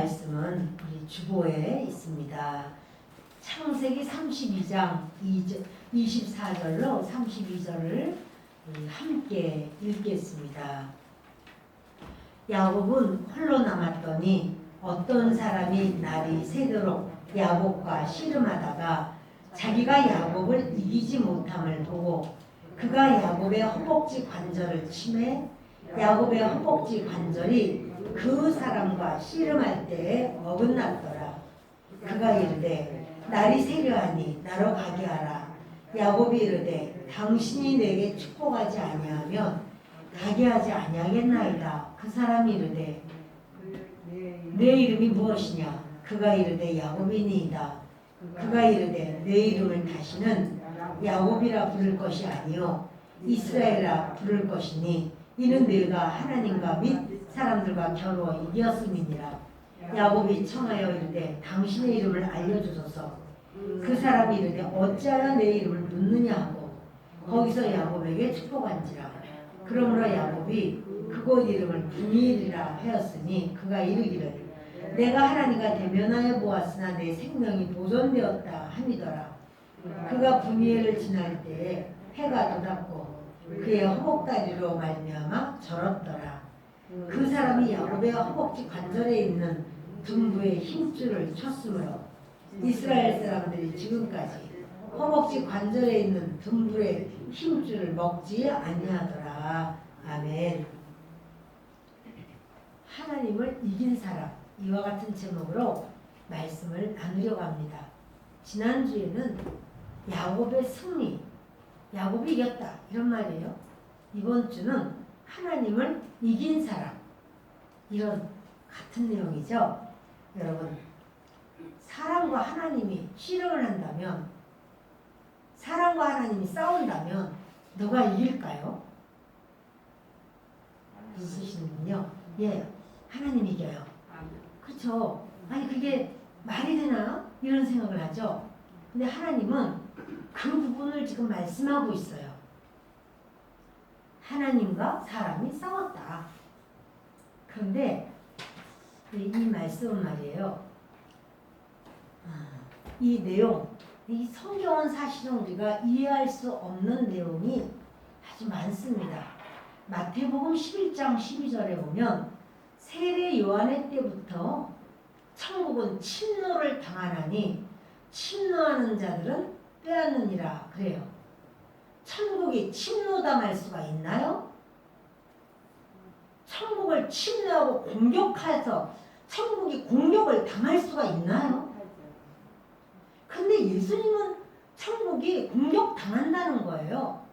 말씀은 우리 주보에 있습니다. 창세기 32장 24절로 32절을 함께 읽겠습니다. 야곱은 홀로 남았더니 어떤 사람이 날이 새도록 야곱과 씨름하다가 자기가 야곱을 이기지 못함을 보고 그가 야곱의 허벅지 관절을 치매 야곱의 허벅지 관절이 그 사람과 씨름할 때에 어긋났더라. 그가 이르되 날이 새려하니 나로 가게 하라. 야곱이 이르되 당신이 내게 축복하지 아니하면 가게 하지 아니하겠나이다. 그 사람이 이르되 내 이름이 무엇이냐? 그가 이르되 야곱이니이다. 그가 이르되 내 이름을 다시는 야곱이라 부를 것이 아니요 이스라엘이라 부를 것이니 이는 내가 하나님과 및 사람들과 겨루어 이겼음이니라. 야곱이 청하여 이르되 당신의 이름을 알려주소서. 그 사람이 이르되 어찌하여 내 이름을 묻느냐 하고 거기서 야곱에게 축복한지라. 그러므로 야곱이 그곳 이름을 브니엘이라 하였으니 그가 이르기를 내가 하나님과 대면하여 보았으나 내 생명이 보존되었다 함이더라. 그가 브니엘을 지날 때에 해가 돋았고 그의 허벅다리로 말미암아 절었더라. 그 사람이 야곱의 허벅지 관절에 있는 등부의 힘줄을 쳤으므로 이스라엘 사람들이 지금까지 허벅지 관절에 있는 등부의 힘줄을 먹지 아니하더라. 아멘. 하나님을 이긴 사람, 이와 같은 제목으로 말씀을 나누려고 합니다. 지난주에는 야곱의 승리, 야곱이 이겼다 이런 말이에요. 이번 주는 하나님을 이긴 사람, 이런 같은 내용이죠. 여러분, 사람과 하나님이 씨름을 한다면, 사람과 하나님이 싸운다면 누가 이길까요? 있으시는군요. 예, 하나님이 이겨요. 그렇죠. 아니 그게 말이 되나? 이런 생각을 하죠. 근데 하나님은 그 부분을 지금 말씀하고 있어요. 하나님과 사람이 싸웠다. 그런데 이 말씀은 말이에요. 이 내용, 이 성경은 사실은 우리가 이해할 수 없는 내용이 아주 많습니다. 마태복음 11장 12절에 보면 세례 요한의 때부터 천국은 침노를 당하나니 침노하는 자들은 빼앗느니라 그래요. 천국이 침노당할 수가 있나요? 천국을 침노하고 공격해서 천국이 공격을 당할 수가 있나요? 근데 예수님은 천국이 공격당한다는 거예요.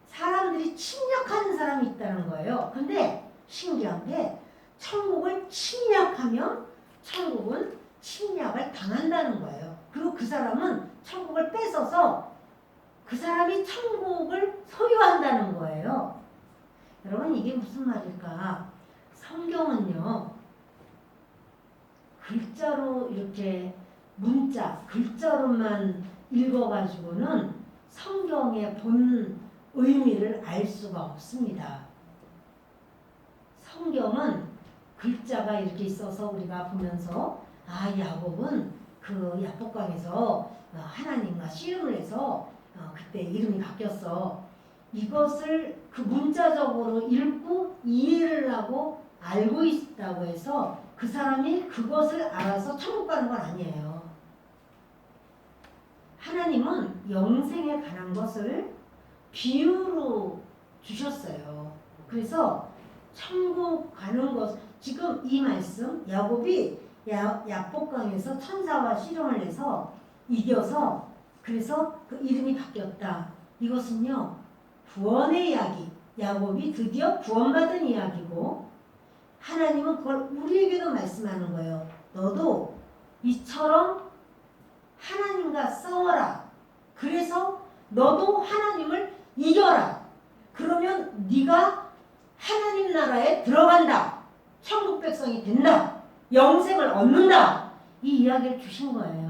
사람들이 침략하는 사람이 있다는 거예요. 근데 신기한 게 천국을 침략하면 천국은 침략을 당한다는 거예요. 그리고 그 사람은 천국을 뺏어서 그 사람이 천국을 소유한다는 거예요. 여러분 이게 무슨 말일까? 성경은요 글자로 이렇게 문자, 글자로만 읽어가지고는 성경의 본 의미를 알 수가 없습니다. 성경은 글자가 이렇게 있어서 우리가 보면서 야곱은 그 야복강에서 하나님과 씨름을 해서 그때 이름이 바뀌었어. 이것을 그 문자적으로 읽고 이해를 하고 알고 있다고 해서 그 사람이 그것을 알아서 천국 가는 건 아니에요. 하나님은 영생에 관한 것을 비유로 주셨어요. 그래서 천국 가는 것, 지금 이 말씀, 야곱이 야복강에서 천사와 씨름을 해서 이겨서 그래서 그 이름이 바뀌었다. 이것은요 구원의 이야기, 야곱이 드디어 구원받은 이야기고 하나님은 그걸 우리에게도 말씀하는 거예요. 너도 이처럼 하나님과 싸워라. 그래서 너도 하나님을 이겨라. 그러면 네가 하나님 나라에 들어간다. 천국 백성이 된다. 영생을 얻는다. 이 이야기를 주신 거예요.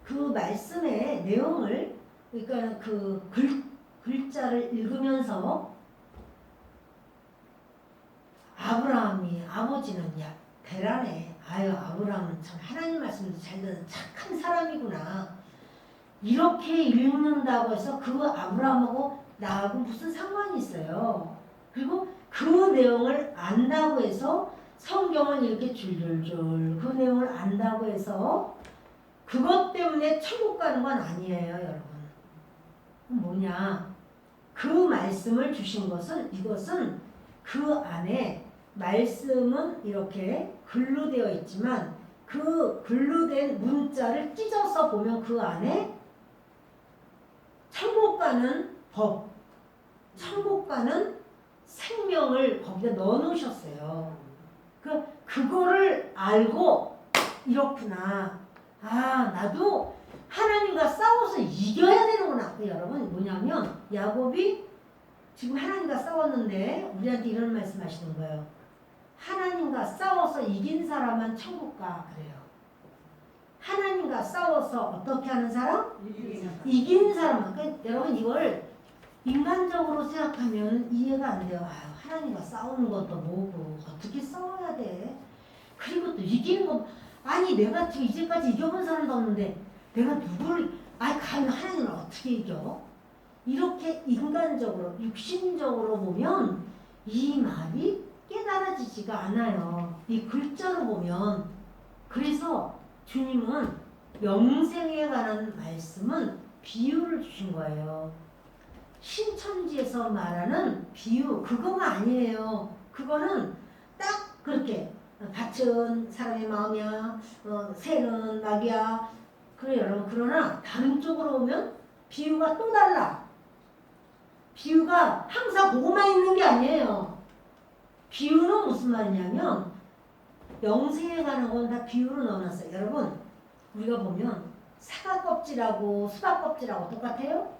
그 말씀의 내용을 그러니까 그 글자를 읽으면서 아브라함이 아버지는 야 대단해. 아유 아브라함은 참 하나님 말씀도 잘 듣는 착한 사람이구나. 이렇게 읽는다고 해서 그 아브라함하고 나하고 무슨 상관이 있어요. 그리고 그 내용을 안다고 해서 성경을 이렇게 줄줄줄 그 내용을 안다고 해서 그것 때문에 천국 가는 건 아니에요, 여러분. 뭐냐? 그 말씀을 주신 것은 이것은 그 안에 말씀은 이렇게 글로 되어 있지만 그 글로 된 문자를 찢어서 보면 그 안에 천국 가는 법, 천국 가는 생명을 거기다 넣어 놓으셨어요. 그거를 알고 이렇구나. 아, 나도 하나님과 싸워서 이겨야 되는구나. 여러분 뭐냐면 야곱이 지금 하나님과 싸웠는데 우리한테 이런 말씀 하시는 거예요. 하나님과 싸워서 이긴 사람은 천국 가 그래요. 하나님과 싸워서 어떻게 하는 사람? 이긴 사람. 그러니까 여러분 이걸 인간적으로 생각하면 이해가 안 돼요. 아유, 하나님과 싸우는 것도 뭐고 어떻게 싸워야 돼? 그리고 또 이기는 거 아니 내가 지금 이제까지 이겨본 사람도 없는데 내가 누구를 감히 하나님을 어떻게 이겨? 이렇게 인간적으로 육신적으로 보면 이 말이 깨달아지지가 않아요. 이 글자로 보면. 그래서 주님은 영생에 관한 말씀은 비유를 주신 거예요. 신천지에서 말하는 비유 그거가 아니에요. 그거는 딱 그렇게 밭은 사람의 마음이야, 새는 낙이야. 그래 여러분 그러나 다른 쪽으로 오면 비유가 또 달라. 비유가 항상 그거만 있는 게 아니에요. 비유는 무슨 말이냐면 영생에 관한 건 다 비유로 넣어놨어요. 여러분 우리가 보면 사과 껍질하고 수박 껍질하고 똑같아요?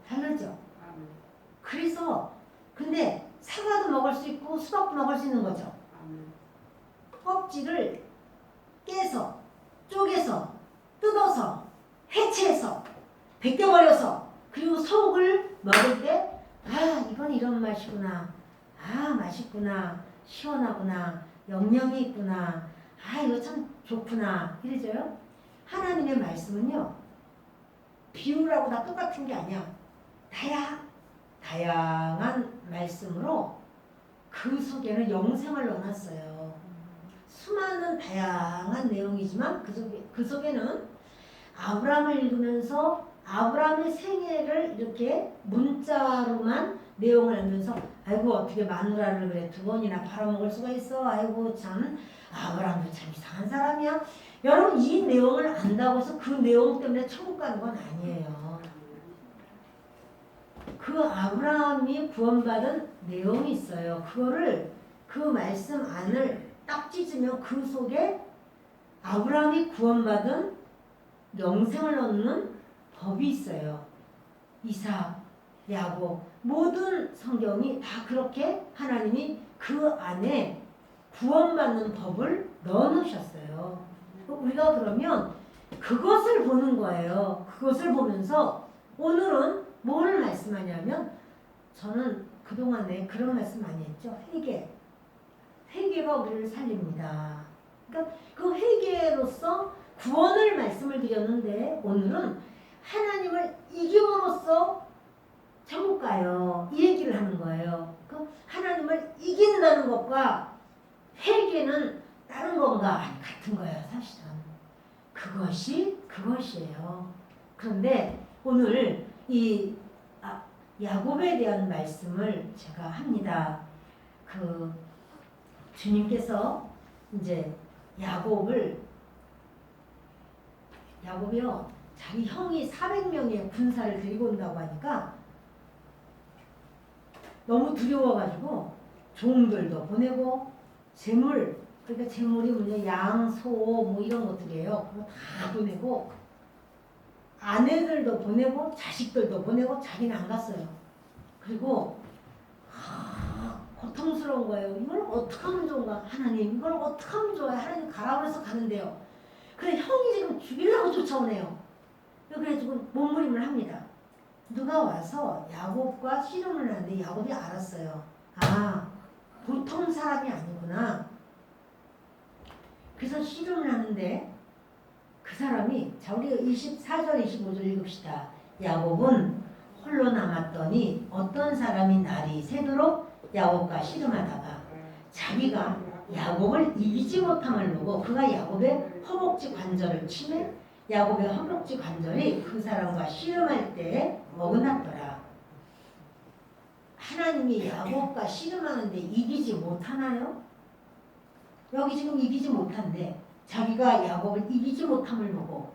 다르죠. 그래서 근데 사과도 먹을 수 있고 수박도 먹을 수 있는 거죠. 껍질을 깨서 쪼개서 뜯어서 해체해서 벗겨버려서 그리고 속을 먹을 때 아 이건 이런 맛이구나. 아 맛있구나. 시원하구나. 영양이 있구나. 아 이거 참 좋구나. 이래져요. 하나님의 말씀은요. 비유라고 다 똑같은 게 아니야. 다양한 말씀으로 그 속에는 영생을 넣어놨어요. 수많은 다양한 내용이지만 그 속에는 아브라함을 읽으면서 아브라함의 생애를 이렇게 문자로만 내용을 알면서 아이고 어떻게 마누라를 그래 2번이나 팔아먹을 수가 있어. 아이고 참 아브라함도 참 이상한 사람이야. 여러분 이 내용을 안다고 해서 그 내용 때문에 천국 가는 건 아니에요. 그 아브라함이 구원받은 내용이 있어요. 그거를 그 말씀 안을 딱 찢으면 그 속에 아브라함이 구원받은 영생을 얻는 법이 있어요. 이삭, 야곱 모든 성경이 다 그렇게 하나님이 그 안에 구원받는 법을 넣어놓으셨어요. 우리가 그러면 그것을 보는 거예요. 그것을 보면서 오늘은 뭐를 말씀하냐면 저는 그동안에 그런 말씀 많이 했죠. 회개가 우리를 살립니다. 그러니까 그 회개로서 구원을 말씀을 드렸는데 오늘은 하나님을 이김으로써 천국 가요. 이 얘기를 하는 거예요. 그 하나님을 이긴다는 것과 회개는 다른 건가? 아니, 같은 거예요, 사실은. 그것이에요. 그런데 오늘 이 야곱에 대한 말씀을 제가 합니다. 주님께서 이제 야곱이요 자기 형이 400명의 군사를 데리고 온다고 하니까 너무 두려워가지고 종들도 보내고 그러니까 재물이 뭐냐 양, 소 뭐 이런 것들이에요. 그거 다 보내고 아내들도 보내고 자식들도 보내고 자기는 안 갔어요. 그리고 고통스러운 거예요. 이걸 어떻게 하면 좋은가? 하나님 이걸 어떻게 하면 좋아요? 하나님 가라고 해서 가는데요. 그래 형이 지금 죽이려고 쫓아오네요. 그래가지고 몸부림을 합니다. 누가 와서 야곱과 씨름을 하는데 야곱이 알았어요. 보통 사람이 아니구나. 그래서 씨름을 하는데 그 사람이, 자 우리 24절 25절 읽읍시다. 야곱은 홀로 남았더니 어떤 사람이 날이 새도록 야곱과 씨름하다가 자기가 야곱을 이기지 못함을 보고 그가 야곱의 허벅지 관절을 치매 야곱의 허벅지 관절이 그 사람과 씨름할 때 어긋났더라. 하나님이 야곱과 씨름하는데 이기지 못하나요? 여기 지금 이기지 못한데 자기가 야곱을 이기지 못함을 보고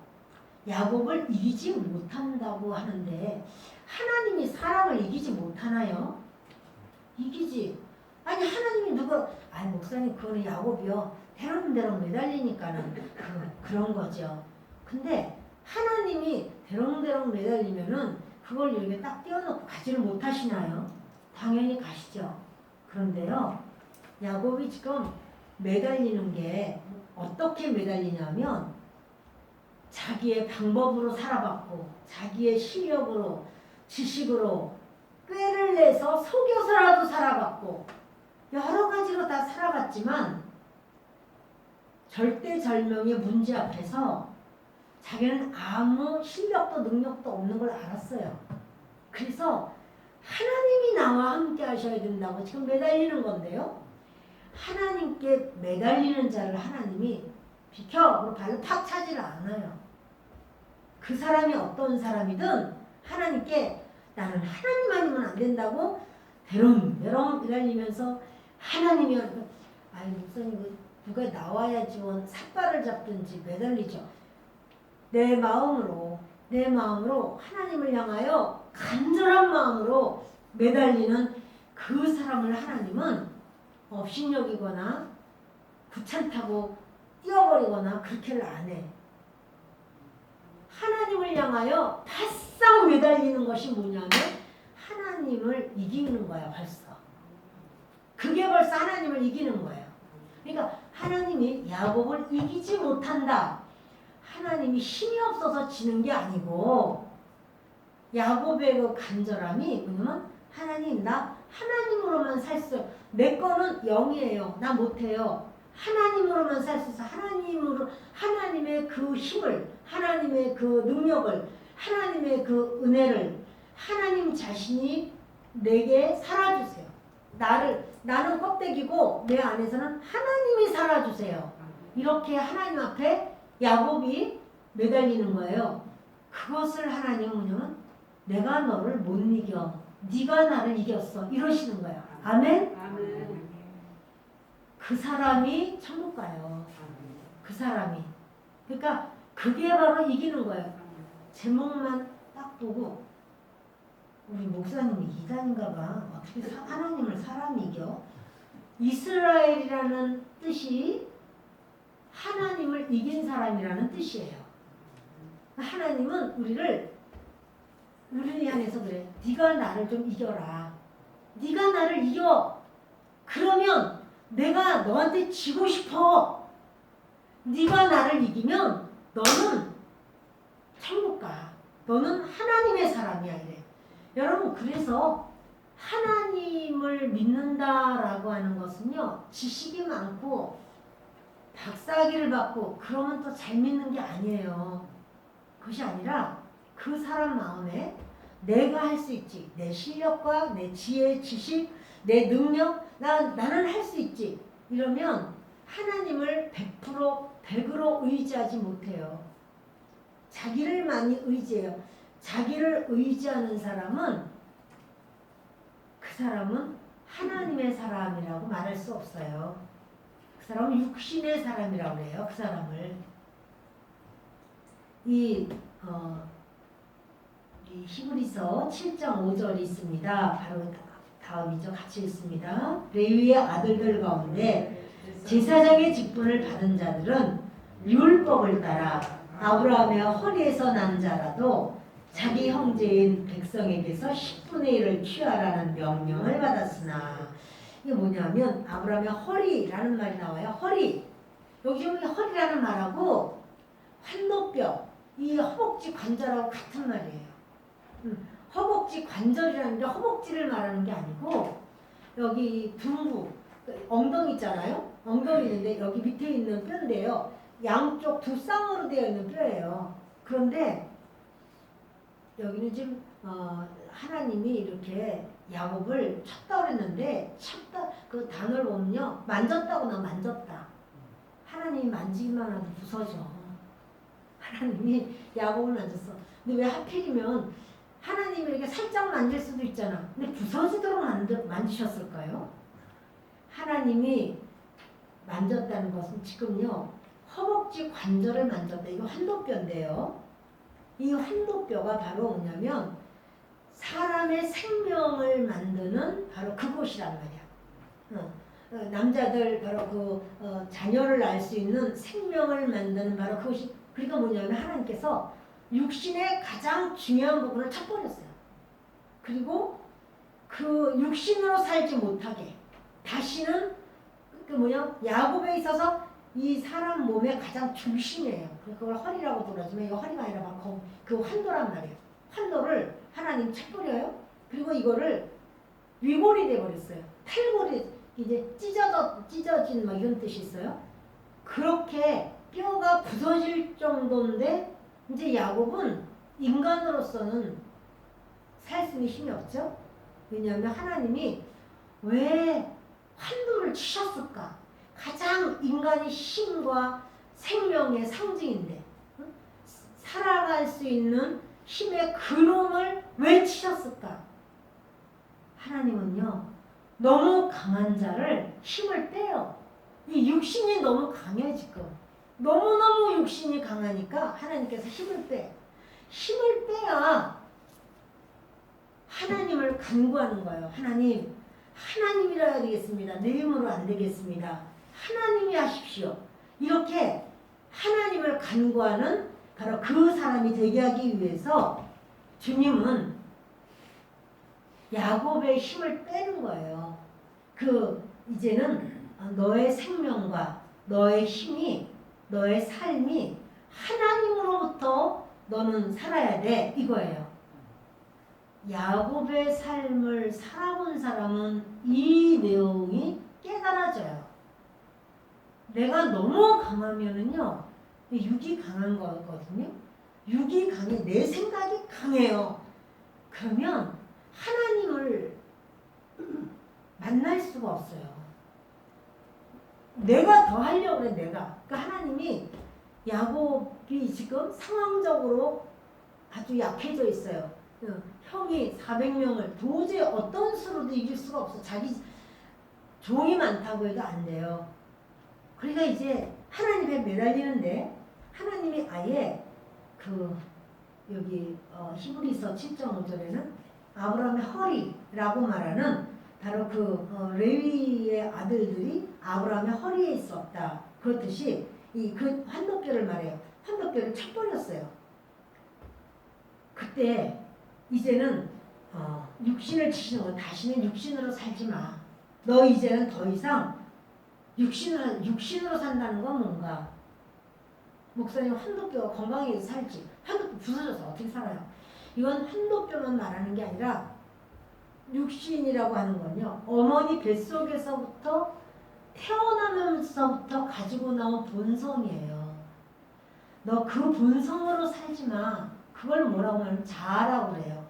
야곱을 이기지 못한다고 하는데 하나님이 사람을 이기지 못하나요? 이기지. 아니 하나님이 누가 아니 목사님 그거는 야곱이요 대롱대롱 매달리니까는 그런 거죠. 근데 하나님이 대롱대롱 매달리면은 그걸 이렇게 딱 띄워놓고 가지를 못하시나요? 당연히 가시죠. 그런데요 야곱이 지금 매달리는 게 어떻게 매달리냐면 자기의 방법으로 살아봤고 자기의 실력으로 지식으로 꾀를 내서 속여서라도 살아봤고 여러 가지로 다 살아봤지만 절대절명의 문제 앞에서 자기는 아무 실력도 능력도 없는 걸 알았어요. 그래서 하나님이 나와 함께 하셔야 된다고 지금 매달리는 건데요. 하나님께 매달리는 자를 하나님이 비켜! 발로 팍 차지를 않아요. 그 사람이 어떤 사람이든 하나님께 나는 하나님 아니면 안 된다고 대롱대롱 매달리면서 하나님이 아니 목사님 누가 나와야지 삿발을 잡든지 매달리죠. 내 마음으로 하나님을 향하여 간절한 마음으로 매달리는 그 사람을 하나님은 업신여기거나 귀찮다고 뛰어버리거나 그렇게를 안 해. 하나님을 향하여 바싹 매달리는 것이 뭐냐면 하나님을 이기는 거야 벌써. 그게 벌써 하나님을 이기는 거예요. 그러니까 하나님이 야곱을 이기지 못한다. 하나님이 힘이 없어서 지는 게 아니고 야곱의 그 간절함이 뭐냐면 하나님 나 하나님으로만 살 수 내 거는 0이에요. 나 못해요. 하나님으로만 살 수 있어. 하나님의 그 힘을 하나님의 그 능력을 하나님의 그 은혜를 하나님 자신이 내게 살아주세요. 나는 껍데기고 내 안에서는 하나님이 살아주세요. 이렇게 하나님 앞에 야곱이 매달리는 거예요. 그것을 하나님은 뭐냐면 내가 너를 못 이겨. 네가 나를 이겼어. 이러시는 거예요. 아멘? 아멘. 그 사람이 천국 가요. 그 사람이. 그러니까 그게 바로 이기는 거예요. 제목만 딱 보고 우리 목사님이 이단인가 봐. 어떻게 하나님을 사람이 이겨? 이스라엘이라는 뜻이 하나님을 이긴 사람이라는 뜻이에요. 하나님은 우리를 향해서 그래. 네가 나를 좀 이겨라. 네가 나를 이겨. 그러면 내가 너한테 지고 싶어. 네가 나를 이기면 너는 천국 가. 너는 하나님의 사람이야 이래. 여러분 그래서 하나님을 믿는다라고 하는 것은요. 지식이 많고 박사학위를 받고 그러면 또 잘 믿는 게 아니에요. 그것이 아니라 그 사람 마음에 내가 할 수 있지. 내 실력과 내 지혜, 지식, 내 능력 나는 할 수 있지. 이러면 하나님을 100% 100으로 의지하지 못해요. 자기를 많이 의지해요. 자기를 의지하는 사람은 그 사람은 하나님의 사람이라고 말할 수 없어요. 그 사람은 육신의 사람이라고 해요. 그 사람을 이 히브리서 7장 5절이 있습니다. 바로 다음이죠. 같이 읽습니다. 레위의 아들들 가운데 제사장의 직분을 받은 자들은 율법을 따라 아브라함의 허리에서 난 자라도 자기 형제인 백성에게서 10분의 1을 취하라는 명령을 받았으나 이게 뭐냐면 아브라함의 허리라는 말이 나와요. 허리. 여기 보면 허리라는 말하고 환도뼈, 이 허벅지 관절하고 같은 말이에요. 허벅지 관절이라는 게 허벅지를 말하는 게 아니고 여기 둔부, 엉덩이 있잖아요. 엉덩이 있는데 여기 밑에 있는 뼈인데요. 양쪽 두 쌍으로 되어 있는 뼈예요. 그런데 여기는 지금 하나님이 이렇게 야곱을 쳤다 그랬는데 쳤다 그 단어를 보면요. 만졌다고 나 만졌다. 하나님이 만지기만 하도 부서져. 하나님이 야곱을 만졌어. 근데 왜 하필이면 하나님이 이렇게 살짝 만질 수도 있잖아. 근데 부서지도록 만지셨을까요? 하나님이 만졌다는 것은 지금요. 허벅지 관절을 만졌다. 이거 환도뼈인데요. 이 환도뼈가 바로 뭐냐면 사람의 생명을 만드는 바로 그곳이란 말이야. 남자들 바로 자녀를 낳을 수 있는 생명을 만드는 바로 그곳이 그러니까 뭐냐면 하나님께서 육신의 가장 중요한 부분을 쳐버렸어요. 그리고 그 육신으로 살지 못하게 다시는 야곱에 있어서 이 사람 몸의 가장 중심이에요. 그걸 허리라고 부르지만 이거 허리가 아니라 막 그 환도란 말이에요. 환도를 하나님 쳐버려요. 그리고 이거를 위골이 돼버렸어요. 탈골이 이제 찢어진 막 이런 뜻이 있어요. 그렇게 뼈가 부서질 정도인데 이제 야곱은 인간으로서는 살 수 있는 힘이 없죠. 왜냐하면 하나님이 왜 환도를 치셨을까? 가장 인간의 힘과 생명의 상징인데 살아갈 수 있는 힘의 근원을 왜 치셨을까? 하나님은요. 너무 강한 자를 힘을 빼요. 이 육신이 너무 강해 지금. 너무너무 육신이 강하니까 하나님께서 힘을 빼. 힘을 빼야 하나님을 간구하는 거예요. 하나님이라 해야 되겠습니다. 내 힘으로 안 되겠습니다. 하나님이 하십시오. 이렇게 하나님을 간구하는 바로 그 사람이 되게 하기 위해서 주님은 야곱의 힘을 빼는 거예요. 이제는 너의 생명과 너의 힘이 너의 삶이 하나님으로부터 너는 살아야 돼 이거예요. 야곱의 삶을 살아본 사람은 이 내용이 깨달아져요. 내가 너무 강하면은요, 육이 강한 거거든요. 육이 강해, 내 생각이 강해요. 그러면 하나님을 만날 수가 없어요. 내가 더 하려고 그래, 내가. 그러니까 하나님이 야곱이 지금 상황적으로 아주 약해져 있어요. 형이 400명을 도저히 어떤 수로도 이길 수가 없어. 자기 종이 많다고 해도 안 돼요. 그러니까 이제 하나님에 매달리는데 하나님이 아예 여기 히브리서 7.5절에는 아브라함의 허리라고 말하는 바로 레위의 아들들이 아브라함의 허리에 있었다. 그렇듯이 그 환도뼈를 말해요. 환도뼈를 쳐버렸어요. 그때 이제는 육신을 치시는 거 다시는 육신으로 살지 마. 너 이제는 더 이상 육신으로 산다는 건 뭔가? 목사님 환도뼈가 건강하게 살지. 환도뼈 부서져서 어떻게 살아요? 이건 환도뼈만 말하는 게 아니라 육신이라고 하는 건요. 어머니 뱃속에서부터 태어나면서부터 가지고 나온 본성이에요. 너 그 본성으로 살지 마. 그걸 뭐라고 하면 자아라고 그래요.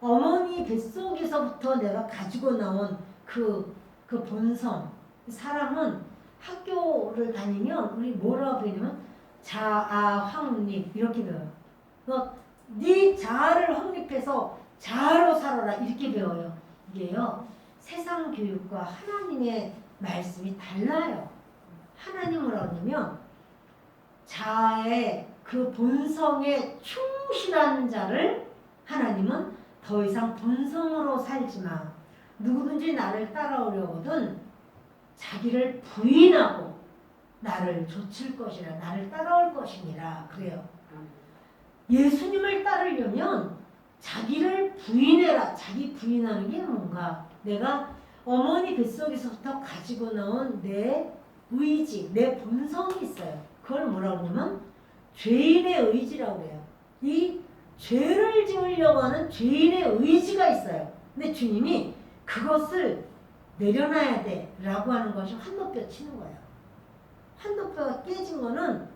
어머니 뱃속에서부터 내가 가지고 나온 그 본성. 사람은 학교를 다니면 우리 뭐라고 배우냐면 자아 확립 이렇게 배워요. 너 네 자아를 확립해서 자아로 살아라 이렇게 배워요. 이게요. 세상 교육과 하나님의 말씀이 달라요. 하나님 뭐라고 하냐면 자아의 그 본성에 충실한 자를 하나님은 더 이상 본성으로 살지 마. 누구든지 나를 따라오려거든 자기를 부인하고 나를 좇을 것이라 나를 따라올 것이니라 그래요. 예수님을 따르려면 자기를 부인해라. 자기 부인하는 게 뭔가? 내가 어머니 뱃속에서부터 가지고 나온 내 의지, 내 본성이 있어요. 그걸 뭐라고 하냐면 죄인의 의지라고 해요. 이 죄를 지으려고 하는 죄인의 의지가 있어요. 근데 주님이 그것을 내려놔야 돼 라고 하는 것이 환도뼈 치는 거예요. 환도뼈가 깨진 거는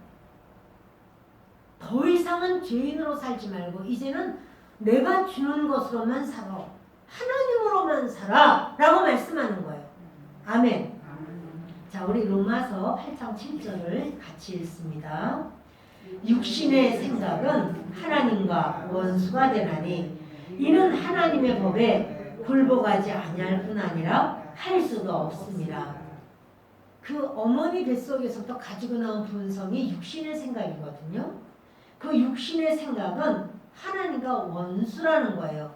더 이상은 죄인으로 살지 말고 이제는 내가 주는 것으로만 살아. 하나님으로만 살아 라고 말씀하는 거예요. 아멘. 자, 우리 로마서 8장 7절을 같이 읽습니다. 육신의 생각은 하나님과 원수가 되나니 이는 하나님의 법에 굴복하지 아니할 뿐 아니라 할 수도 없습니다. 그 어머니 뱃속에서부터 가지고 나온 본성이 육신의 생각이거든요. 그 육신의 생각은 하나님과 원수라는 거예요.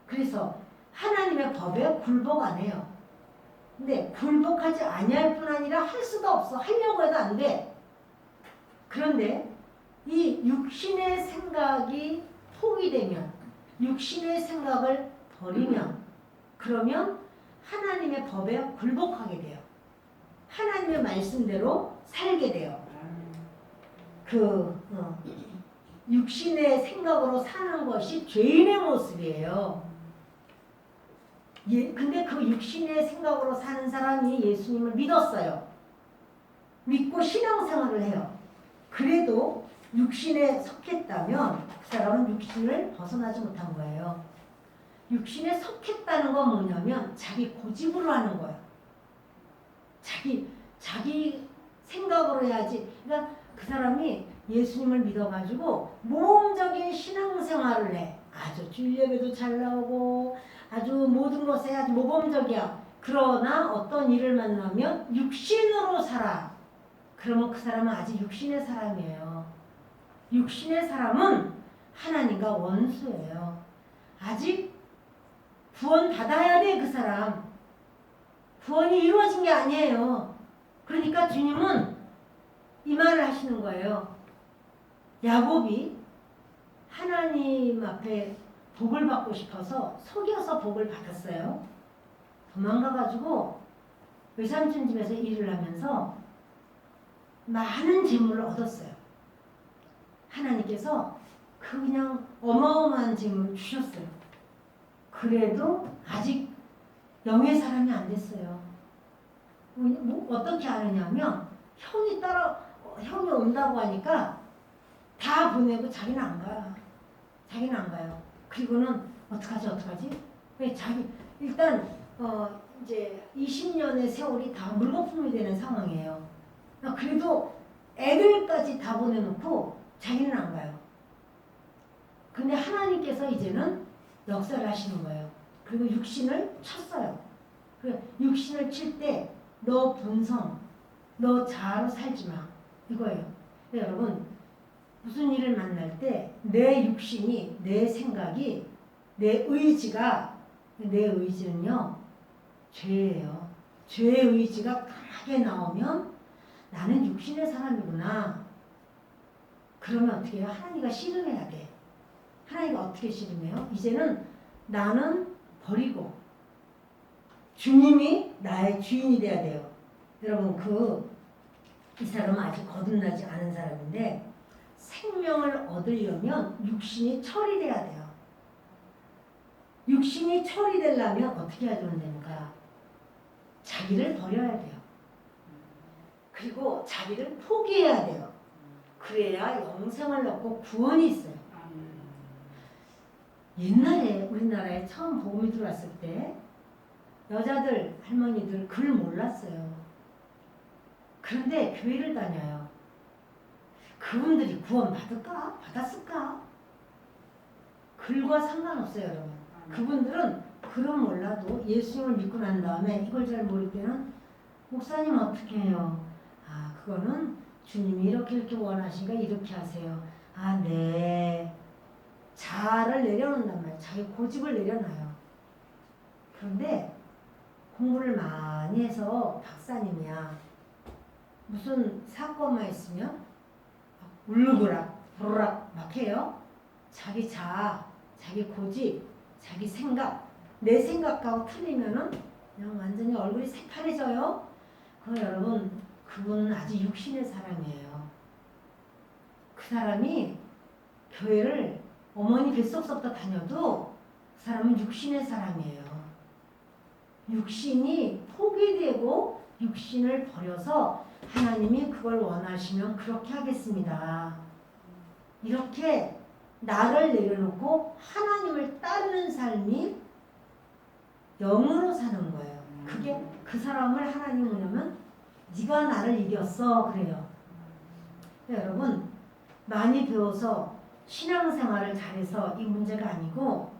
그래서 하나님의 법에 굴복 안 해요. 근데 굴복하지 아니할 뿐 아니라 할 수도 없어. 하려고 해도 안 돼. 그런데 이 육신의 생각이 포기되면, 육신의 생각을 버리면, 그러면 하나님의 법에 굴복하게 돼요. 하나님의 말씀대로 살게 돼요. 육신의 생각으로 사는 것이 죄인의 모습이에요. 근데 그 육신의 생각으로 사는 사람이 예수님을 믿었어요. 믿고 신앙생활을 해요. 그래도 육신에 속했다면 그 사람은 육신을 벗어나지 못한 거예요. 육신에 속했다는 건 뭐냐면 자기 고집으로 하는 거예요. 자기 생각으로 해야지. 그러니까 그 사람이 예수님을 믿어가지고 모험적인 신앙생활을 해. 아주 주일 예배도 잘 나오고 아주 모든 것에 아주 모범적이야. 그러나 어떤 일을 만나면 육신으로 살아. 그러면 그 사람은 아직 육신의 사람이에요. 육신의 사람은 하나님과 원수예요. 아직 구원 받아야 돼, 그 사람. 구원이 이루어진 게 아니에요. 그러니까 주님은 이 말을 하시는 거예요. 야곱이 하나님 앞에 복을 받고 싶어서 속여서 복을 받았어요. 도망가가지고 외삼촌 집에서 일을 하면서 많은 재물을 얻었어요. 하나님께서 그냥 어마어마한 재물을 주셨어요. 그래도 아직 영의 사람이 안 됐어요. 어떻게 아느냐면 형이 온다고 하니까 다 보내고 자기는 안 가요. 자기는 안 가요. 그리고는 어떡하지? 일단 이제 20년의 세월이 다 물거품이 되는 상황이에요. 그래도 애들까지 다 보내놓고 자기는 안 가요. 근데 하나님께서 이제는 역사를 하시는 거예요. 그리고 육신을 쳤어요. 육신을 칠 때 너 본성, 너 자아로 살지 마. 이거예요. 여러분 무슨 일을 만날 때 내 육신이, 내 생각이, 내 의지는요 죄예요. 죄의 의지가 강하게 나오면 나는 육신의 사람이구나. 그러면 어떻게 해요? 하나님과 씨름해야 돼. 하나님과 어떻게 씨름해요? 이제는 나는 버리고 주님이 나의 주인이 돼야 돼요. 여러분 이 사람은 아직 거듭나지 않은 사람인데 생명을 얻으려면 육신이 처리돼야 돼요. 육신이 처리되려면 어떻게 해야 됩니까? 자기를 버려야 돼요. 그리고 자기를 포기해야 돼요. 그래야 영생을 얻고 구원이 있어요. 옛날에 우리나라에 처음 복음이 들어왔을 때 여자들, 할머니들 글 몰랐어요. 그런데 교회를 다녀요. 그분들이 구원 받았을까? 글과 상관없어요, 여러분. 그분들은 글은 몰라도 예수님을 믿고 난 다음에 이걸 잘 모를 때는 목사님 어떻게 해요? 그거는 주님이 이렇게 원하시니까 이렇게 하세요. 네. 자아를 내려놓는단 말이에요. 자기 고집을 내려놔요. 그런데 공부를 많이 해서 박사님이야. 무슨 사건만 있으면 울고락 부르락 막 해요. 자기 자아, 자기 고집, 자기 생각, 내 생각하고 틀리면은 그냥 완전히 얼굴이 새파래져요. 여러분 그분은 아직 육신의 사람이에요. 그 사람이 교회를 어머니 뱃속부터 다녀도 그 사람은 육신의 사람이에요. 육신이 포기되고 육신을 버려서 하나님이 그걸 원하시면 그렇게 하겠습니다. 이렇게 나를 내려놓고 하나님을 따르는 삶이 영으로 사는 거예요. 그게 그 사람을 하나님이 뭐냐면 네가 나를 이겼어 그래요. 여러분 많이 배워서 신앙생활을 잘해서 이 문제가 아니고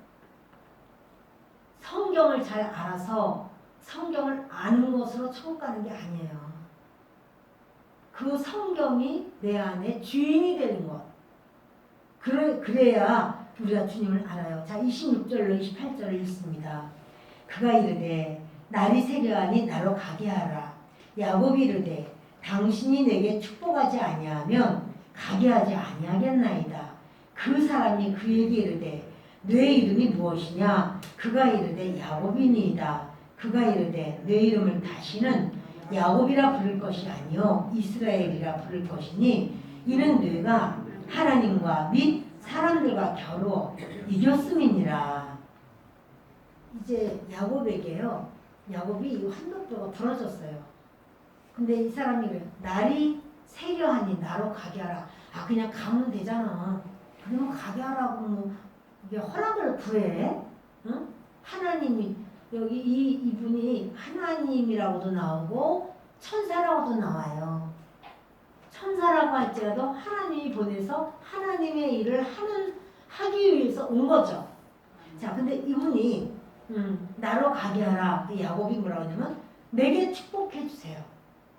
성경을 잘 알아서 성경을 아는 것으로 천국 가는 게 아니에요. 그 성경이 내 안에 주인이 되는 것. 그래야 우리가 주님을 알아요. 자, 26절로 28절을 읽습니다. 그가 이르되 날이 새려하니 나로 가게 하라. 야곱이 이르되 당신이 내게 축복하지 아니하면 가게 하지 아니하겠나이다. 그 사람이 그에게 이르되 내 이름이 무엇이냐? 그가 이르되 야곱이니이다. 그가 이르되 내 이름을 다시는 야곱이라 부를 것이 아니요 이스라엘이라 부를 것이니 이는 네가 하나님과 및 사람들과 겨루어 이겼음이니라. 이제 야곱에게요. 야곱이 환갑뼈가 부러졌어요. 근데 이 사람이 그래요. 날이 새려하니 나로 가게 하라. 아 그냥 가면 되잖아. 그러면 가게 하라고 뭐 이게 허락을 구해. 응? 하나님이 여기 이분이 하나님이라고도 나오고 천사라고도 나와요. 천사라고 할지라도 하나님이 보내서 하나님의 일을 하기 위해서 온 거죠. 자, 근데 이분이 나로 가게 하라. 야곱이 뭐라고 하냐면 내게 축복해 주세요.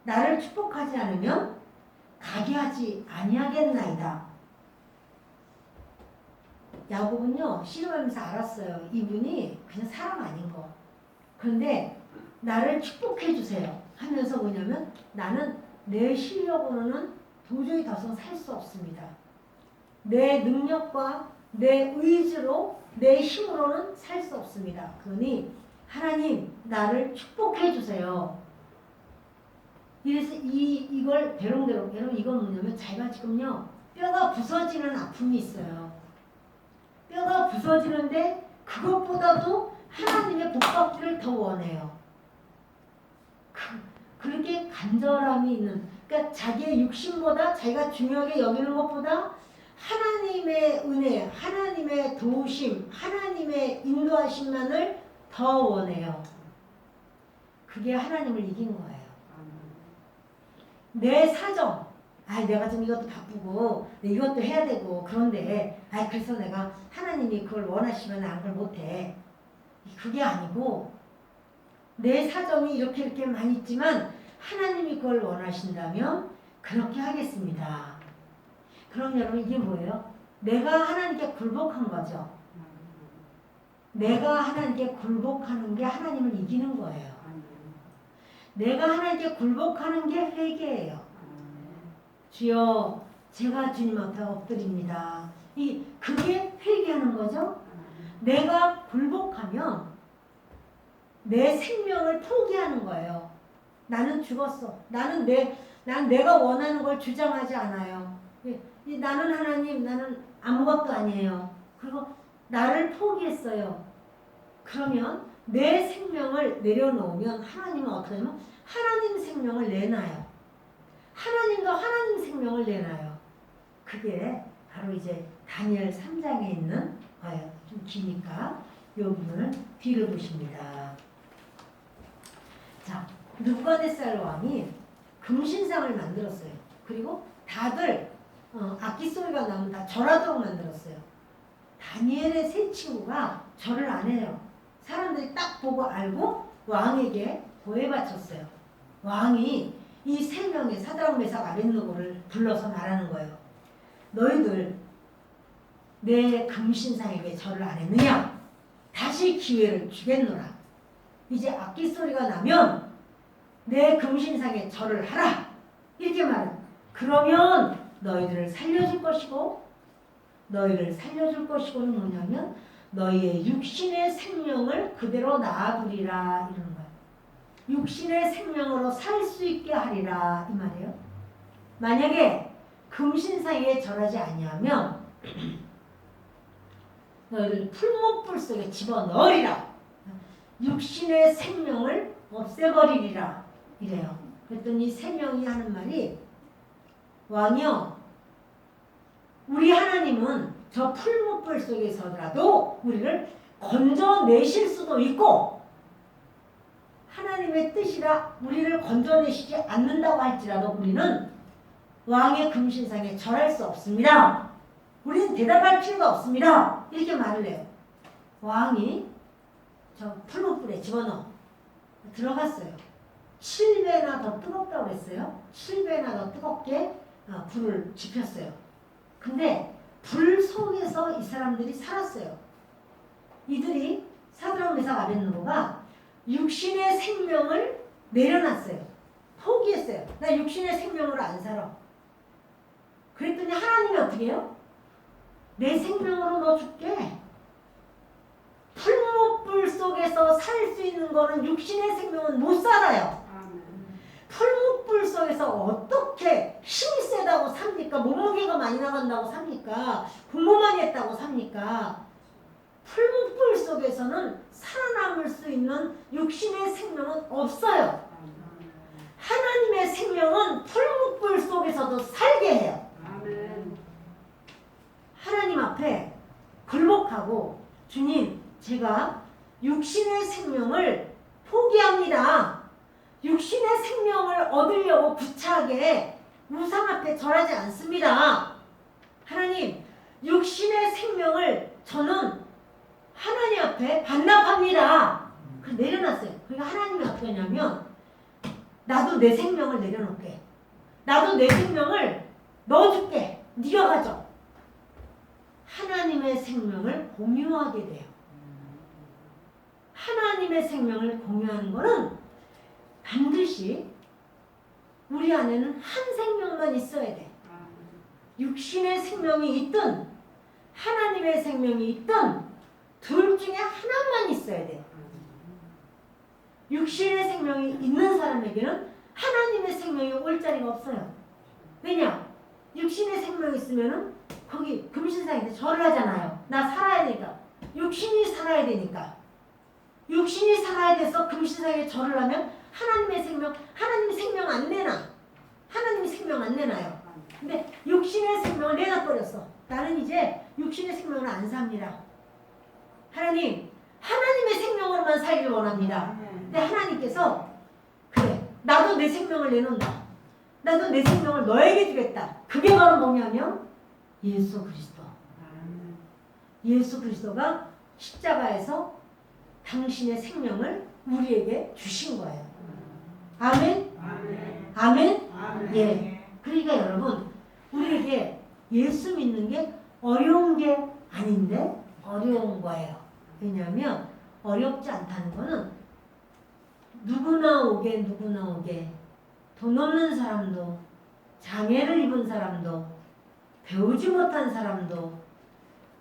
나를 축복하지 않으면 가게 하지 아니하겠나이다. 야곱은요 씨름하면서 알았어요. 이분이 그냥 사람 아닌 거. 그런데 나를 축복해 주세요 하면서 뭐냐면 나는 내 실력으로는 도저히 더 이상 살 수 없습니다. 내 능력과 내 의지로 내 힘으로는 살 수 없습니다. 그러니 하나님 나를 축복해 주세요. 이래서 이걸 대롱대롱 여러분 이건 뭐냐면 자기가 지금요 뼈가 부서지는 아픔이 있어요. 뼈가 부서지는데 그것보다도 하나님의 복받기를 더 원해요. 그렇게 간절함이 있는 그러니까 자기의 육신보다 자기가 중요하게 여기는 것보다 하나님의 은혜, 하나님의 도우심, 하나님의 인도하심만을 더 원해요. 그게 하나님을 이긴 거예요. 내 사정, 내가 좀 이것도 바쁘고 이것도 해야 되고 그런데 그래서 내가 하나님이 그걸 원하시면 난 그걸 못해. 그게 아니고 내 사정이 이렇게 많이 있지만 하나님이 그걸 원하신다면 그렇게 하겠습니다. 그럼 여러분 이게 뭐예요? 내가 하나님께 굴복한 거죠. 내가 하나님께 굴복하는 게 하나님을 이기는 거예요. 내가 하나님께 굴복하는 게 회개예요. 주여 제가 주님 앞에 엎드립니다. 그게 회개하는 거죠. 내가 굴복하면 내 생명을 포기하는 거예요. 나는 죽었어. 난 내가 원하는 걸 주장하지 않아요. 나는 하나님, 나는 아무것도 아니에요. 그리고 나를 포기했어요. 그러면 내 생명을 내려놓으면 하나님은 어떻게 하냐면 하나님 생명을 내놔요. 하나님도 하나님 생명을 내놔요. 그게 바로 이제 다니엘 3장에 있는 좀 기니까 이 부분을 뒤를 보십니다. 자, 느부갓네살 왕이 금신상을 만들었어요. 그리고 다들 악기 소리가 나면 다 절하도록 만들었어요. 다니엘의 세 친구가 절을 안 해요. 사람들이 딱 보고 알고 왕에게 고해 바쳤어요. 왕이 이 세 명의 사드락 메삭 아벳느고를 불러서 말하는 거예요. 너희들 내 금신상에게 절을 안 했느냐? 다시 기회를 주겠노라. 이제 악기 소리가 나면 내 금신상에 절을 하라. 이렇게 말해요. 그러면 너희들을 살려줄 것이고 너희를 살려줄 것이고는 뭐냐면 너희의 육신의 생명을 그대로 놔두리라 이러는 거예요. 육신의 생명으로 살 수 있게 하리라 이 말이에요. 만약에 금신상에 절하지 아니하면 너희를 풀무불 속에 집어넣으리라. 육신의 생명을 없애버리리라 이래요. 그랬더니 세 명이 하는 말이 왕이여 우리 하나님은 저 풀무불 속에서라도 우리를 건져내실 수도 있고 하나님의 뜻이라 우리를 건져내시지 않는다고 할지라도 우리는 왕의 금신상에 절할 수 없습니다. 우리는 대답할 필요가 없습니다. 이렇게 말을 해요. 왕이 저 풀무불에 집어넣어 들어갔어요. 7배나 더 뜨겁다고 그랬어요. 7배나 더 뜨겁게 불을 지폈어요. 근데 불 속에서 이 사람들이 살았어요. 이들이 사드락 메삭 아벳느고가 육신의 생명을 내려놨어요. 포기했어요. 나 육신의 생명으로 안 살아. 그랬더니 하나님이 어떻게 해요? 내 생명으로 너 줄게. 풀무불 속에서 살 수 있는 거는 육신의 생명은 못 살아요. 풀무불 속에서 어떻게 힘이 세다고 삽니까? 몸무게가 많이 나간다고 삽니까? 공부 많이 했다고 삽니까? 풀무불 속에서는 살아남을 수 있는 육신의 생명은 없어요. 하나님의 생명은 풀무불 속에서도 살게 해요. 하나님 앞에 굴복하고 주님 제가 육신의 생명을 포기합니다. 육신의 생명을 얻으려고 구차하게 우상 앞에 절하지 않습니다. 하나님, 육신의 생명을 저는 하나님 앞에 반납합니다. 내려놨어요. 그러니까 하나님이 어떻게 하냐면 나도 내 생명을 내려놓게. 나도 내 생명을 넣어줄게. 네가 가져. 하나님의 생명을 공유하게 돼요. 하나님의 생명을 공유하는 것은 반드시 우리 안에는 한 생명만 있어야 돼. 육신의 생명이 있든 하나님의 생명이 있든 둘 중에 하나만 있어야 돼. 육신의 생명이 있는 사람에게는 하나님의 생명이 올 자리가 없어요. 왜냐? 육신의 생명이 있으면은 거기 금신상인데 절을 하잖아요. 나 살아야 되니까. 육신이 살아야 되니까. 육신이 살아야 돼서 금신상에 절을 하면 하나님의 생명, 하나님이 생명 안 내놔. 하나님이 생명 안 내놔요. 근데 육신의 생명을 내놔버렸어. 나는 이제 육신의 생명을 안 삽니다. 하나님, 하나님의 생명으로만 살길 원합니다. 근데 하나님께서 그래, 나도 내 생명을 내놓는다. 나도 내 생명을 너에게 주겠다. 그게 바로 뭐냐면 예수 그리스도. 예수 그리스도가 십자가에서 당신의 생명을 우리에게 주신 거예요. 아멘? 아멘? 아멘? 예. 그러니까 여러분, 우리에게 예수 믿는 게 어려운 게 아닌데 어려운 거예요. 왜냐하면 어렵지 않다는 거는 누구나 오게 돈 없는 사람도 장애를 입은 사람도 배우지 못한 사람도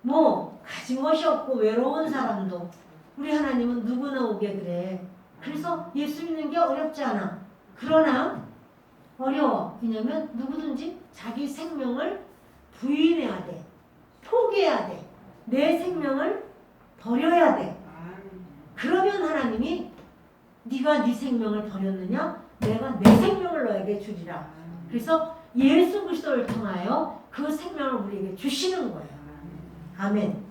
뭐 가진 것이 없고 외로운 사람도 우리 하나님은 누구나 오게 그래. 그래서 예수 믿는 게 어렵지 않아. 그러나 어려워. 왜냐면 누구든지 자기 생명을 부인해야 돼. 포기해야 돼. 내 생명을 버려야 돼. 그러면 하나님이 네가 네 생명을 버렸느냐? 내가 내 생명을 너에게 주리라. 그래서 예수 그리스도를 통하여 그 생명을 우리에게 주시는 거예요. 아멘.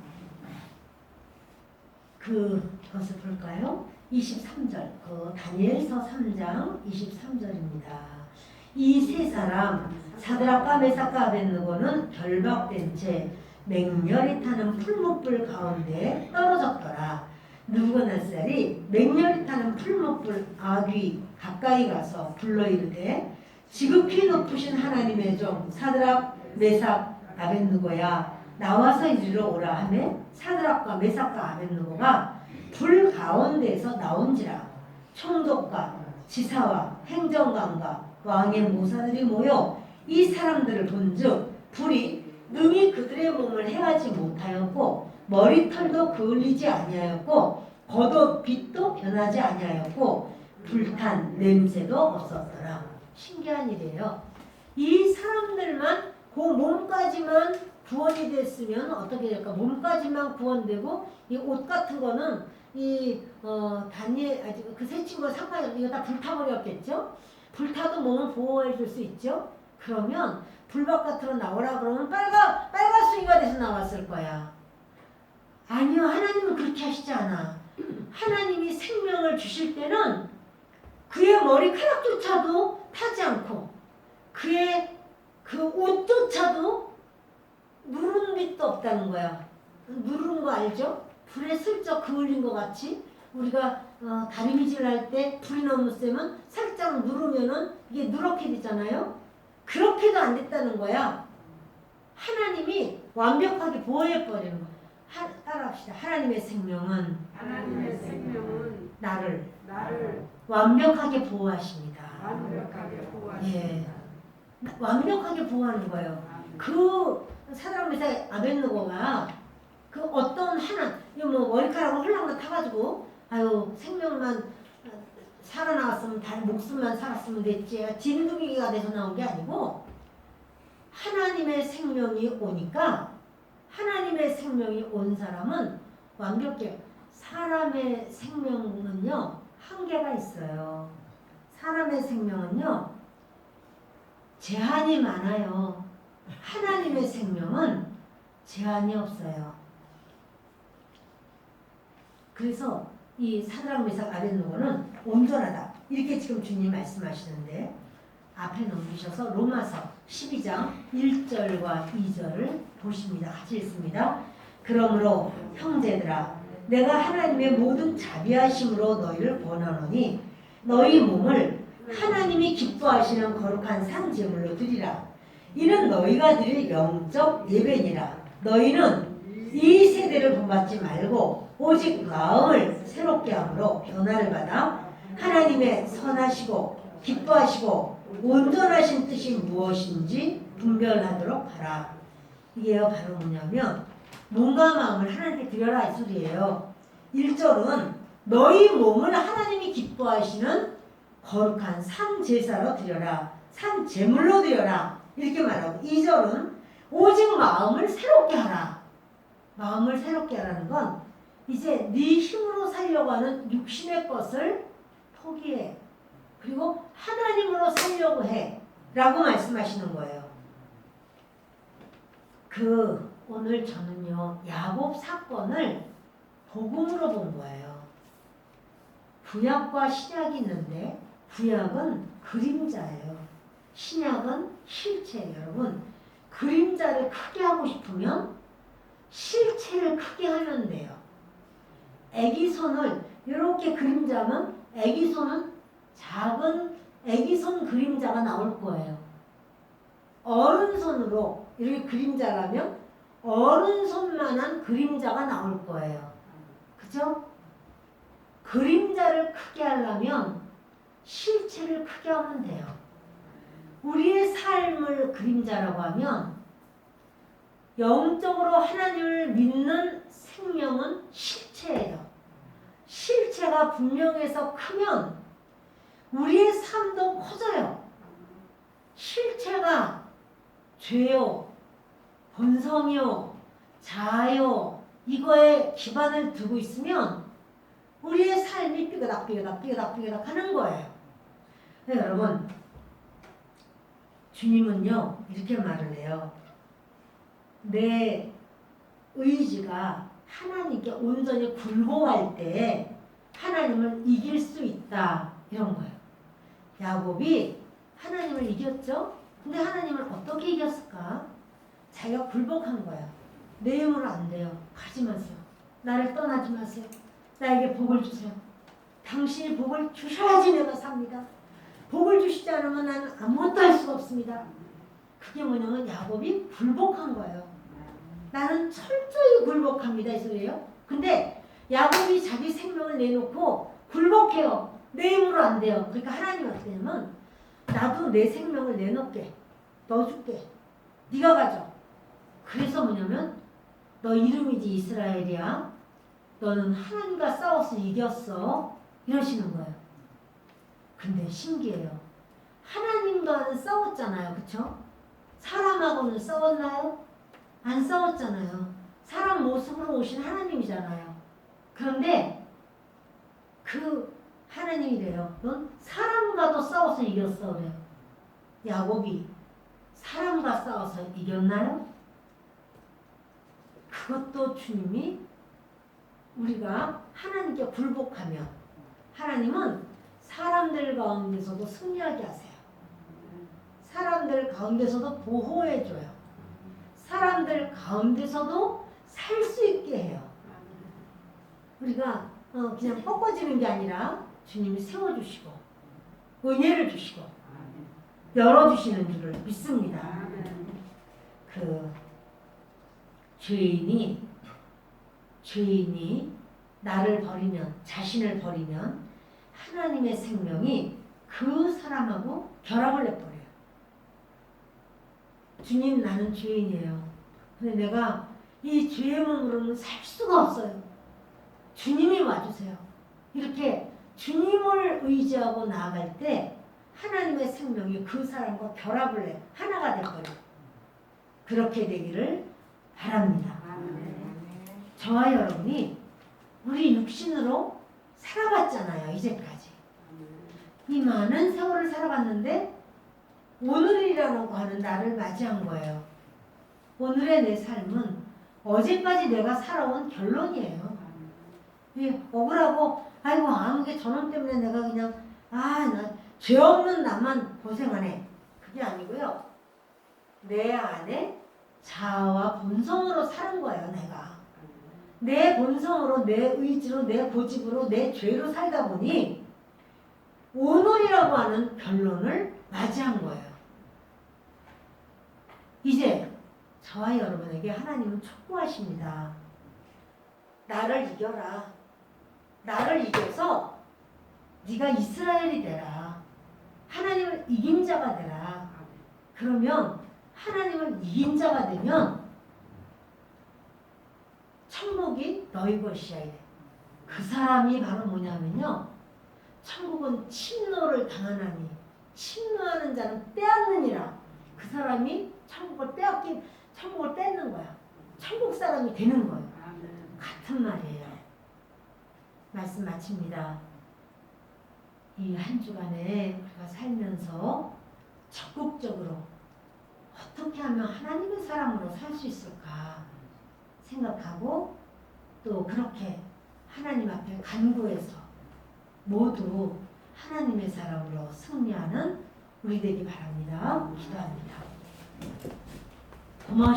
그것을 볼까요? 23절, 다니엘서 3장 23절입니다. 이 세 사람 사드락과 메삭과 아벳느고는 결박된 채 맹렬히 타는 풀무불 가운데 떨어졌더라. 느부갓네살이 맹렬히 타는 풀무불 아귀 가까이 가서 불러 이르되 지극히 높으신 하나님의 종 사드락 메삭 아벳느고야 나와서 이리로 오라 하매 사드락과 메삭과 아벳느고가 불 가운데에서 나온지라. 총독과 지사와 행정관과 왕의 모사들이 모여 이 사람들을 본즉 불이 능히 그들의 몸을 해하지 못하였고 머리털도 그을리지 아니하였고 겉옷 빛도 변하지 아니하였고 불탄 냄새도 없었더라. 신기한 일이에요. 이 사람들만 그 몸까지만 구원이 됐으면 어떻게 될까? 몸까지만 구원되고 이 옷 같은 거는 다니엘 그 세 친구가 상관이 이거 다 불타버렸겠죠? 불타도 몸을 보호해 줄 수 있죠? 그러면 불 바깥으로 나오라 그러면 빨가숭이가 돼서 나왔을 거야. 아니요, 하나님은 그렇게 하시지 않아. 하나님이 생명을 주실 때는 그의 머리카락조차도 타지 않고 그의 그 옷조차도 누른 빛도 없다는 거야. 누른 거 알죠? 불에 슬쩍 그을린 것 같이 우리가 다리미질 할 때 불이 너무 세면 살짝 누르면은 이게 누렇게 되잖아요. 그렇게도 안 됐다는 거야. 하나님이 완벽하게 보호해버리는 거야. 따라합시다. 하나님의 생명은 나를 완벽하게 보호하십니다. 예, 완벽하게 보호하는 거예요. 그 사드락 메삭 아벳느고가 그 어떤 하나 이거 뭐 머리카락을 홀랑홀랑 타가지고 아유 생명만 살아나왔으면 목숨만 살았으면 됐지 진드기가 돼서 나온 게 아니고 하나님의 생명이 오니까 하나님의 생명이 온 사람은 완벽해요. 사람의 생명은요 한계가 있어요. 사람의 생명은요 제한이 많아요. 하나님의 생명은 제한이 없어요. 그래서 이 사드락 메삭 아벳느고는 온전하다. 이렇게 지금 주님 말씀하시는데 앞에 넘기셔서 로마서 12장 1절과 2절을 보십니다. 같이 읽습니다. 그러므로 형제들아 내가 하나님의 모든 자비하심으로 너희를 권하노니 너희 몸을 하나님이 기뻐하시는 거룩한 상제물로 드리라. 이는 너희가 드릴 영적 예배니라. 너희는 이 세대를 본받지 말고 오직 마음을 새롭게 함으로 변화를 받아 하나님의 선하시고 기뻐하시고 온전하신 뜻이 무엇인지 분별하도록 하라. 이게 바로 뭐냐면 몸과 마음을 하나님께 드려라 이 소리예요. 1절은 너희 몸을 하나님이 기뻐하시는 거룩한 상제사로 드려라. 상제물로 드려라. 이렇게 말하고 2절은 오직 마음을 새롭게 하라. 마음을 새롭게 하라는 건 이제 네 힘으로 살려고 하는 육신의 것을 포기해. 그리고 하나님으로 살려고 해. 라고 말씀하시는 거예요. 오늘 저는요. 야곱 사건을 복음으로 본 거예요. 구약과 신약이 있는데 구약은 그림자예요. 신약은 실체예요. 여러분 그림자를 크게 하고 싶으면 실체를 크게 하면 돼요. 애기 손을 이렇게 그림자면 애기 손은 작은 애기 손 그림자가 나올 거예요. 어른 손으로 이렇게 그림자라면 어른 손만한 그림자가 나올 거예요. 그죠? 그림자를 크게 하려면 실체를 크게 하면 돼요. 우리의 삶을 그림자라고 하면 영적으로 하나님을 믿는 생명은 실체예요. 실체가 분명해서 크면 우리의 삶도 커져요. 실체가 죄요, 본성이요, 자아요 이거에 기반을 두고 있으면 우리의 삶이 삐그덕 하는 거예요. 네, 여러분 주님은요 이렇게 말을 해요. 내 의지가 하나님께 온전히 굴복할 때 하나님을 이길 수 있다 이런 거예요. 야곱이 하나님을 이겼죠? 근데 하나님을 어떻게 이겼을까? 자기가 굴복한 거야. 내 힘으로 안 돼요. 가지 마세요. 나를 떠나지 마세요. 나에게 복을 주세요. 당신이 복을 주셔야지 내가 삽니다. 복을 주시지 않으면 나는 아무것도 할 수가 없습니다. 그게 뭐냐면 야곱이 굴복한 거예요. 나는 철저히 굴복합니다 이 소리예요. 근데 야곱이 자기 생명을 내놓고 굴복해요. 내 힘으로 안 돼요. 그러니까 하나님이 어떻게 하냐면 나도 내 생명을 내놓게. 넣어줄게. 네가 가져. 그래서 뭐냐면 너 이름이지 이스라엘이야. 너는 하나님과 싸워서 이겼어. 이러시는 거예요. 근데 신기해요. 하나님과는 싸웠잖아요. 그쵸? 사람하고는 싸웠나요? 안 싸웠잖아요. 사람 모습으로 오신 하나님이잖아요. 그런데 그 하나님이래요. 넌 사람과도 싸워서 이겼어 그래요. 야곱이 사람과 싸워서 이겼나요? 그것도 주님이 우리가 하나님께 굴복하면 하나님은 사람들 가운데서도 승리하게 하세요. 사람들 가운데서도 보호해줘요. 사람들 가운데서도 살 수 있게 해요. 우리가 그냥 꺾어지는 게 아니라 주님이 세워주시고 은혜를 주시고 열어주시는 줄을 믿습니다. 그 죄인이 나를 버리면, 자신을 버리면 하나님의 생명이 그 사람하고 결합을 해버려요. 주님, 나는 죄인이에요. 근데 내가 이 죄의 몸으로는 살 수가 없어요. 주님이 와주세요. 이렇게 주님을 의지하고 나아갈 때 하나님의 생명이 그 사람과 결합을 해 하나가 돼버려요. 그렇게 되기를 바랍니다. 저와 여러분이 우리 육신으로 살아봤잖아요. 이제까지. 이 많은 세월을 살아봤는데 오늘이라고 하는 날을 맞이한 거예요. 오늘의 내 삶은 어제까지 내가 살아온 결론이에요. 억울하고 아이고 아무게 저놈 때문에 내가 그냥 나 죄 없는 나만 고생하네. 그게 아니고요. 내 안에 자아와 본성으로 사는 거예요. 내가. 내 본성으로, 내 의지로, 내 고집으로, 내 죄로 살다 보니 오늘이라고 하는 결론을 맞이한 거예요. 이제 저와 여러분에게 하나님은 촉구하십니다. 나를 이겨라. 나를 이겨서 네가 이스라엘이 되라. 하나님을 이긴 자가 되라. 그러면 하나님을 이긴 자가 되면 천국이 너희 것이야. 그 사람이 바로 뭐냐면요. 천국은 침노를 당하나니 침노하는 자는 빼앗느니라. 그 사람이 천국을 뺏는 거야. 천국 사람이 되는 거예요. 같은 말이에요. 말씀 마칩니다. 이 한 주간에 우리가 살면서 적극적으로 어떻게 하면 하나님의 사람으로 살 수 있을까 생각하고 또 그렇게 하나님 앞에 간구해서 모두 하나님의 사람으로 승리하는 우리 되기 바랍니다. 기도합니다. 고마워.